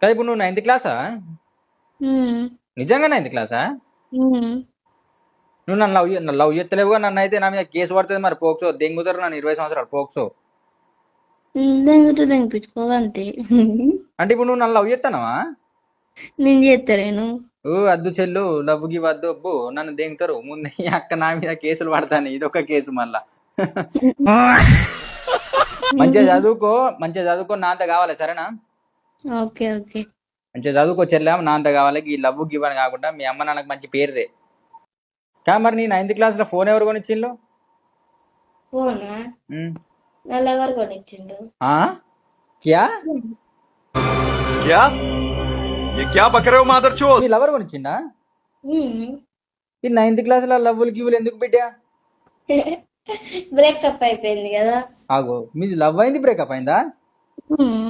కదా ఇప్పుడు నువ్వు 9th క్లాసా? ఉమ్, నిజంగా 9th క్లాసా? ఉమ్. నువ్వు నన్ను లవ్ చేస్తలేవుగా, నన్ను అయితే నా మీద కేసు పడుతుంది మరి, పోక్సో దెంగుతారు నన్ను 20 సంవత్సరాలు పోక్సో. దెంగుతూ దెంగిపించుకోగంతే. అంటే ఇప్పుడు నువ్వు నన్ను లవ్ చేస్తున్నావా? నేను చేస్తలేను. ఓ అద్దు చెల్లు, లవ్ గివ్ వద్దు, అబ్బో నన్ను దెంగుతారు ముందు. ఈ అక్క నా మీద కేసులు పడతాను, ఇదొక కేసు మళ్ళా. మంచిగా చదువుకో నా అంత కావాలి, సరేనా? Okay okay. మంచిగా చదువుకో చెల్లె, నా అంత కావాలి. ఈ లవ్ గివ్ అని కాకుండా మీ అమ్మ నాన్నకు మంచి పేరుదే. మరి నీ 9th క్లాస్లో ఫోన్ ఎవరు కొనిచ్చిళ్ళు? ఫోనా? వాళ్ళు ఎవరు కొనిచ్చిండు? క్యా क्या ये क्या बक रहे हो मादरचोद? మీ లవర్ కొనిచ్చిండా? ఉమ్. ఈ 9th క్లాస్లో లవ్వులు గివ్వులు ఎందుకు బిడ్డా? బ్రేకప్ అయిపోయింది కదా. ఆగో, మీది లవ్ అయింది బ్రేకప్ అయిందా? ఉమ్.